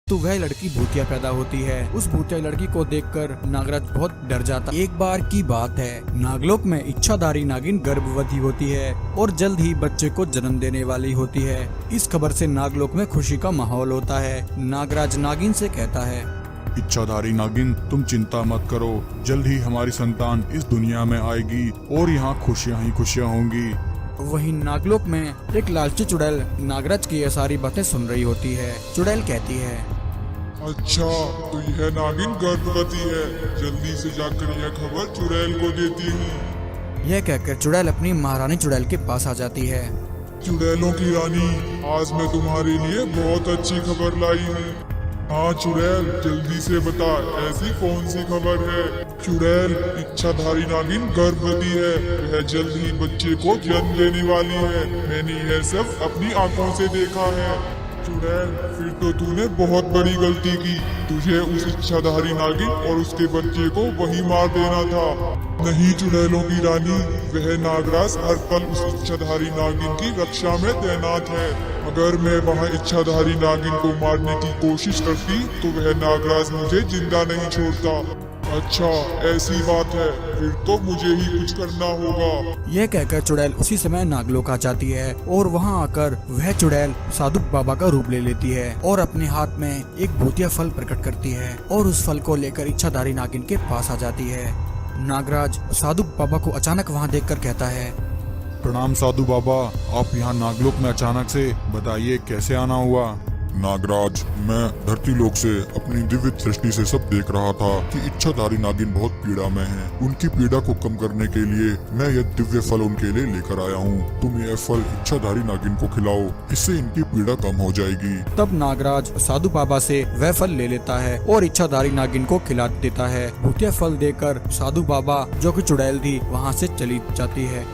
तो वह लड़की भूतिया पैदा होती है। उस भूतिया लड़की को देखकर नागराज बहुत डर जाता। एक बार की बात है, नागलोक में इच्छाधारी नागिन गर्भवती होती है और जल्द ही बच्चे को जन्म देने वाली होती है। इस खबर से नागलोक में खुशी का माहौल होता है। नागराज नागिन से कहता है, इच्छाधारी नागिन, तुम चिंता मत करो, जल्द ही हमारी संतान इस दुनिया में आएगी और यहाँ खुशियाँ ही खुशियाँ होंगी। वहीं नागलोक में एक लालची चुड़ैल नागराज की ये सारी बातें सुन रही होती है। चुड़ैल कहती है, अच्छा, तो यह नागिन गर्भवती है। जल्दी से जाकर यह खबर चुड़ैल को देती हूँ। यह कहकर चुड़ैल अपनी महारानी चुड़ैल के पास आ जाती है। चुड़ैलों की रानी, आज मैं तुम्हारे लिए बहुत अच्छी खबर लाई हूँ। हाँ चुड़ैल, जल्दी से बता, ऐसी कौन सी खबर है? चुड़ैल, इच्छाधारी नागिन गर्भवती है। वह जल्द ही बच्चे को जन्म देने वाली है। मैंने यह सब अपनी आंखों से देखा है। चुड़ैल, फिर तो तूने बहुत बड़ी गलती की। तुझे उस इच्छाधारी नागिन और उसके बच्चे को वही मार देना था। नहीं चुड़ैलों की रानी, वह नागराज हर पल उस इच्छाधारी नागिन की रक्षा में तैनात है। अगर मैं वहाँ इच्छाधारी नागिन को मारने की कोशिश करती तो वह नागराज मुझे जिंदा नहीं छोड़ता। अच्छा, ऐसी बात है, फिर तो मुझे ही कुछ करना होगा। यह कहकर चुड़ैल उसी समय नागलोक आ जाती है और वहां आकर वह चुड़ैल साधु बाबा का रूप ले लेती है और अपने हाथ में एक भूतिया फल प्रकट करती है और उस फल को लेकर इच्छाधारी नागिन के पास आ जाती है। नागराज साधु बाबा को अचानक वहां देखकर कहता है, प्रणाम साधु बाबा, आप यहाँ नागलोक में अचानक से, बताइए कैसे आना हुआ? नागराज, मैं धरती लोक से अपनी दिव्य दृष्टि से सब देख रहा था कि इच्छाधारी नागिन बहुत पीड़ा में हैं। उनकी पीड़ा को कम करने के लिए मैं यह दिव्य फल उनके लिए लेकर आया हूँ। तुम यह फल इच्छाधारी नागिन को खिलाओ, इससे इनकी पीड़ा कम हो जाएगी। तब नागराज साधु बाबा से वह फल ले लेता है और इच्छाधारी नागिन को खिला देता है। भूतिया फल देकर साधु बाबा, जो कि चुड़ैल थी, वहाँ से चली जाती है।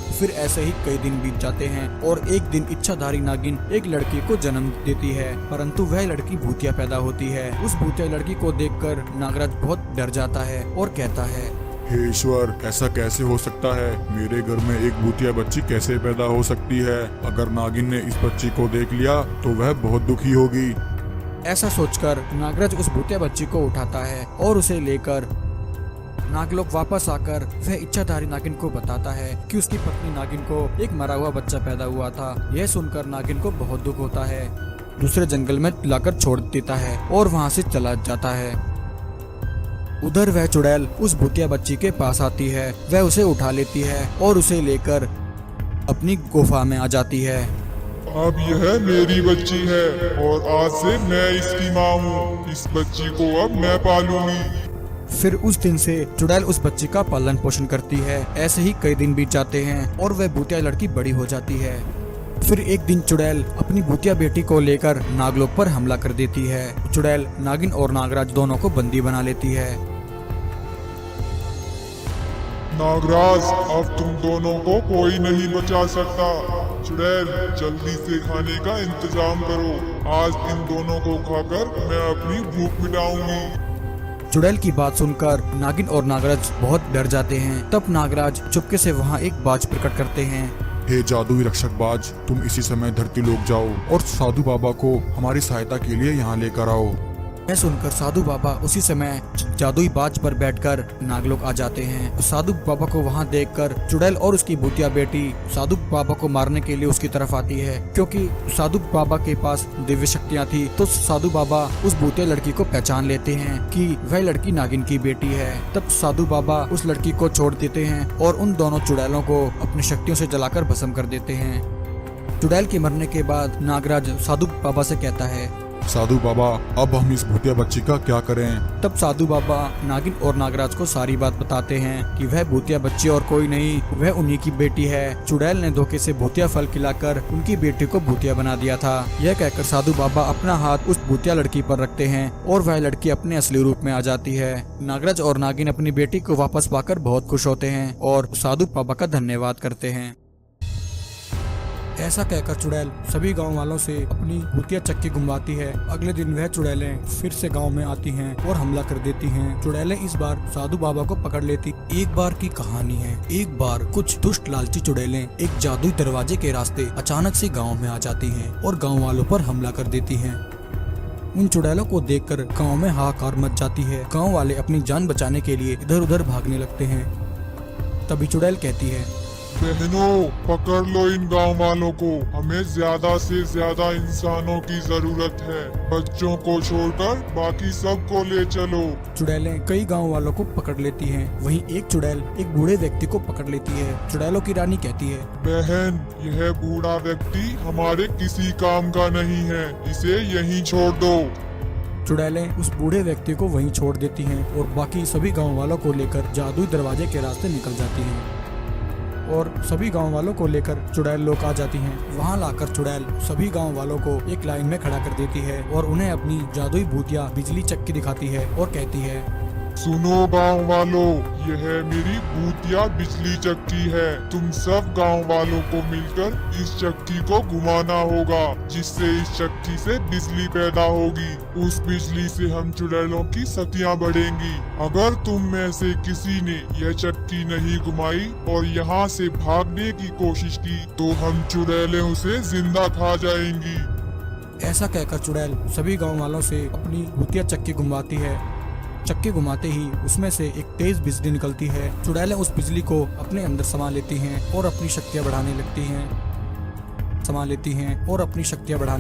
फिर ऐसे ही कई दिन बीत जाते हैं और एक दिन इच्छाधारी नागिन एक लड़की को जन्म देती है, परंतु वह लड़की भूतिया पैदा होती है। उस भूतिया लड़की को देखकर नागराज बहुत डर जाता है और कहता है, हे ईश्वर, ऐसा कैसे हो सकता है? मेरे घर में एक भूतिया बच्ची कैसे पैदा हो सकती है? अगर नागिन ने इस बच्ची को देख लिया तो वह बहुत दुखी होगी। ऐसा सोचकर नागराज उस भूतिया बच्ची को उठाता है और उसे लेकर नागलोक वापस आकर वह इच्छाधारी नागिन को बताता है कि उसकी पत्नी नागिन को एक मरा हुआ बच्चा पैदा हुआ था। यह सुनकर नागिन को बहुत दुख होता है। दूसरे जंगल में लाकर छोड़ देता है और वहां से चला जाता है। उधर वह चुड़ैल उस भूतिया बच्ची के पास आती है। वह उसे उठा लेती है और उसे लेकर अपनी गुफा में आ जाती है। अब यह मेरी बच्ची है और आज से मैं इसकी माँ हूँ। इस बच्ची को अब मैं पालूंगी। फिर उस दिन से चुड़ैल उस बच्ची का पालन पोषण करती है। ऐसे ही कई दिन बीत जाते हैं और वह भूतिया लड़की बड़ी हो जाती है। फिर एक दिन चुड़ैल अपनी भूतिया बेटी को लेकर नागलोक पर हमला कर देती है। चुड़ैल नागिन और नागराज दोनों को बंदी बना लेती है। नागराज, अब तुम दोनों को कोई नहीं बचा सकता। चुड़ैल, जल्दी से खाने का इंतजाम करो। आज इन दोनों को खाकर मैं अपनी भूख मिटाऊंगी। चुड़ैल की बात सुनकर नागिन और नागराज बहुत डर जाते हैं। तब नागराज चुपके से वहाँ एक बाज प्रकट करते हैं। हे जादुई रक्षक बाज, तुम इसी समय धरती लोक जाओ और साधु बाबा को हमारी सहायता के लिए यहाँ लेकर आओ। यह सुनकर साधु बाबा उसी समय जादुई बाज पर बैठकर नागलोक आ जाते हैं। साधु बाबा को वहां देखकर चुड़ैल और उसकी भूतिया बेटी साधु बाबा को मारने के लिए उसकी तरफ आती है। क्योंकि साधु बाबा के पास दिव्य शक्तियां थी, तो साधु बाबा उस भूतिया लड़की को पहचान लेते हैं कि वह लड़की नागिन की बेटी है। तब साधु बाबा उस लड़की को छोड़ देते हैं और उन दोनों चुड़ैलों को अपनी शक्तियों से जलाकर भस्म कर देते हैं। चुड़ैल के मरने के बाद नागराज साधु बाबा से कहता है, साधु बाबा, अब हम इस भूतिया बच्ची का क्या करें? तब साधु बाबा नागिन और नागराज को सारी बात बताते हैं कि वह भूतिया बच्ची और कोई नहीं, वह उन्हीं की बेटी है। चुड़ैल ने धोखे से भूतिया फल खिलाकर उनकी बेटी को भूतिया बना दिया था। यह कहकर साधु बाबा अपना हाथ उस भूतिया लड़की पर रखते हैं और वह लड़की अपने असली रूप में आ जाती है। नागराज और नागिन अपनी बेटी को वापस पाकर बहुत खुश होते हैं और साधु बाबा का धन्यवाद करते हैं। ऐसा कहकर चुड़ैल सभी गांव वालों से अपनी भूतिया चक्की घुमाती है। अगले दिन वह चुड़ैलें फिर से गांव में आती हैं और हमला कर देती हैं। चुड़ैलें इस बार साधु बाबा को पकड़ लेती। एक बार की कहानी है। एक बार कुछ दुष्ट लालची चुड़ैलें एक जादुई दरवाजे के रास्ते अचानक से गांव में आ जाती हैं और गांव वालों पर हमला कर देती हैं। उन चुड़ैलों को देखकर गांव में हाहाकार मच जाती है। गांव वाले अपनी जान बचाने के लिए इधर उधर भागने लगते हैं। तभी चुड़ैल कहती है, बहनों, पकड़ लो इन गांव वालों को, हमें ज्यादा से ज्यादा इंसानों की जरूरत है। बच्चों को छोड़कर बाकी सबको ले चलो। चुड़ैलें कई गांव वालों को पकड़ लेती हैं। वहीं एक चुड़ैल एक बूढ़े व्यक्ति को पकड़ लेती है। चुड़ैलों की रानी कहती है, बहन, यह बूढ़ा व्यक्ति हमारे किसी काम का नहीं है, इसे यहीं छोड़ दो। चुड़ैलें उस बूढ़े व्यक्ति को वहीं छोड़ देती हैं और बाकी सभी गांव वालों को लेकर जादुई दरवाजे के रास्ते निकल जाती हैं। और सभी गांव वालों को लेकर चुड़ैल लोग आ जाती हैं। वहां लाकर चुड़ैल सभी गांव वालों को एक लाइन में खड़ा कर देती है और उन्हें अपनी जादुई भूतिया बिजली चक्की दिखाती है और कहती है, सुनो गांव वालों, यह मेरी भूतिया बिजली चक्की है। तुम सब गांव वालों को मिलकर इस चक्की को घुमाना होगा, जिससे इस चक्की से बिजली पैदा होगी। उस बिजली से हम चुड़ैलों की शक्तियां बढ़ेंगी। अगर तुम में से किसी ने यह चक्की नहीं घुमाई और यहाँ से भागने की कोशिश की तो हम चुड़ैलें उसे जिंदा खा जाएंगी। ऐसा कहकर चुड़ैल सभी गांव वालों से अपनी भूतिया चक्की घुमाती है। चक्की घुमाते ही उसमें से एक तेज बिजली निकलती है। चुड़ैलें उस बिजली को अपने अंदर समा लेती हैं और अपनी शक्तियां बढ़ाने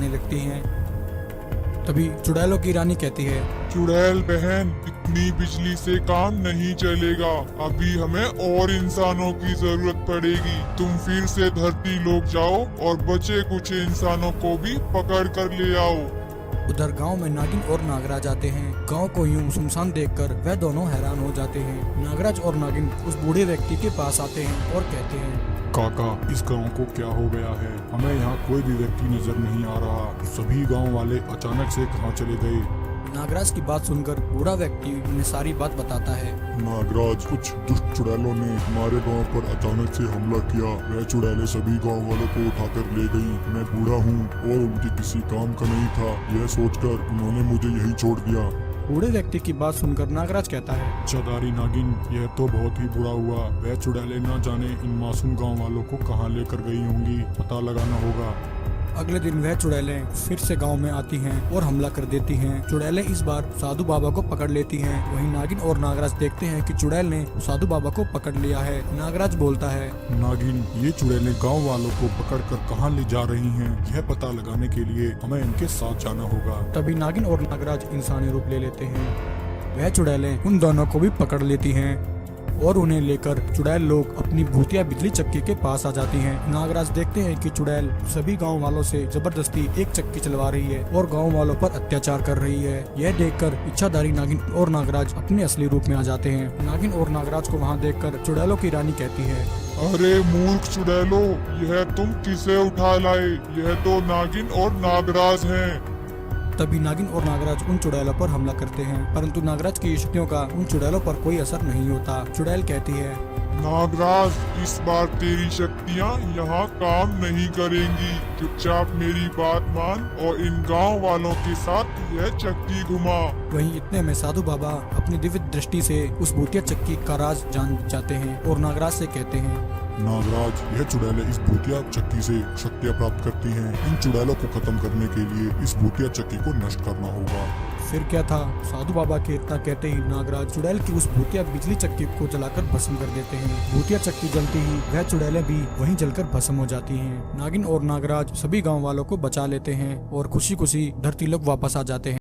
लगती हैं। तभी चुड़ैलों की रानी कहती है, चुड़ैल बहन, इतनी बिजली से काम नहीं चलेगा, अभी हमें और इंसानों की जरूरत पड़ेगी। तुम फिर से धरती लोग जाओ और बचे कुछ इंसानों को भी पकड़ कर ले आओ। उधर गांव में नागिन और नागराज आते हैं। गांव को यूं सुनसान देखकर वह दोनों हैरान हो जाते हैं। नागराज और नागिन उस बूढ़े व्यक्ति के पास आते हैं और कहते हैं, काका, इस गांव को क्या हो गया है? हमें यहाँ कोई भी व्यक्ति नजर नहीं आ रहा। सभी गांव वाले अचानक से कहाँ चले गए? नागराज की बात सुनकर बूढ़ा व्यक्ति उन्हें सारी बात बताता है। नागराज, कुछ दुष्ट चुड़ैलों ने हमारे गांव पर अचानक से हमला किया। वह चुड़ैलें सभी गांव वालों को उठाकर ले गई। मैं बूढ़ा हूँ और उनके किसी काम का नहीं था, यह सोचकर उन्होंने मुझे यही छोड़ दिया। बूढ़े व्यक्ति की बात सुनकर नागराज कहता है, चदारी नागिन, यह तो बहुत ही बुरा हुआ। वह चुड़ैलें न जाने इन मासूम गांव वालों को कहाँ लेकर गई होंगी, पता लगाना होगा। अगले दिन वह चुड़ैलें फिर से गांव में आती हैं और हमला कर देती हैं। चुड़ैलें इस बार साधु बाबा को पकड़ लेती हैं। वहीं नागिन और नागराज देखते हैं कि चुड़ैल ने साधु बाबा को पकड़ लिया है। नागराज बोलता है, नागिन, ये चुड़ैलें गांव वालों को पकड़कर कहाँ ले जा रही हैं, यह पता लगाने के लिए हमें इनके साथ जाना होगा। तभी नागिन और नागराज इंसानी रूप ले लेते हैं। वह चुड़ैलें उन दोनों को भी पकड़ लेती हैं और उन्हें लेकर चुड़ैल लोग अपनी भूतिया बिजली चक्की के पास आ जाती हैं। नागराज देखते हैं कि चुड़ैल सभी गांव वालों से जबरदस्ती एक चक्की चलवा रही है और गांव वालों पर अत्याचार कर रही है। यह देखकर इच्छाधारी नागिन और नागराज अपने असली रूप में आ जाते हैं। नागिन और नागराज को वहां देखकर चुड़ैलों की रानी कहती है, अरे मूर्ख चुड़ैलों, यह तुम किसे उठा लाए? यह तो नागिन और नागराज हैं। तभी नागिन और नागराज उन चुड़ैलों पर हमला करते हैं, परंतु नागराज की शक्तियों का उन चुड़ैलों पर कोई असर नहीं होता। चुड़ैल कहती है, नागराज, इस बार तेरी शक्तियाँ यहाँ काम नहीं करेंगी। चुपचाप मेरी बात मान और इन गांव वालों के साथ यह चक्की घुमा। वहीं इतने में साधु बाबा अपनी दिव्य दृष्टि से उस भूतिया चक्की का राज जान जाते हैं और नागराज से कहते हैं, नागराज, यह चुड़ैलें इस भूतिया चक्की से शक्तियाँ प्राप्त करती हैं। इन चुड़ैलों को खत्म करने के लिए इस भूतिया चक्की को नष्ट करना होगा। फिर क्या था, साधु बाबा के इतना कहते ही नागराज चुड़ैल की उस भूतिया बिजली चक्की को जलाकर भस्म कर देते हैं। भूतिया चक्की जलती ही वह चुड़ैलें भी वहीं जलकर भस्म हो जाती हैं। नागिन और नागराज सभी गांव वालों को बचा लेते हैं और खुशी खुशी धरती लोग वापस आ जाते हैं।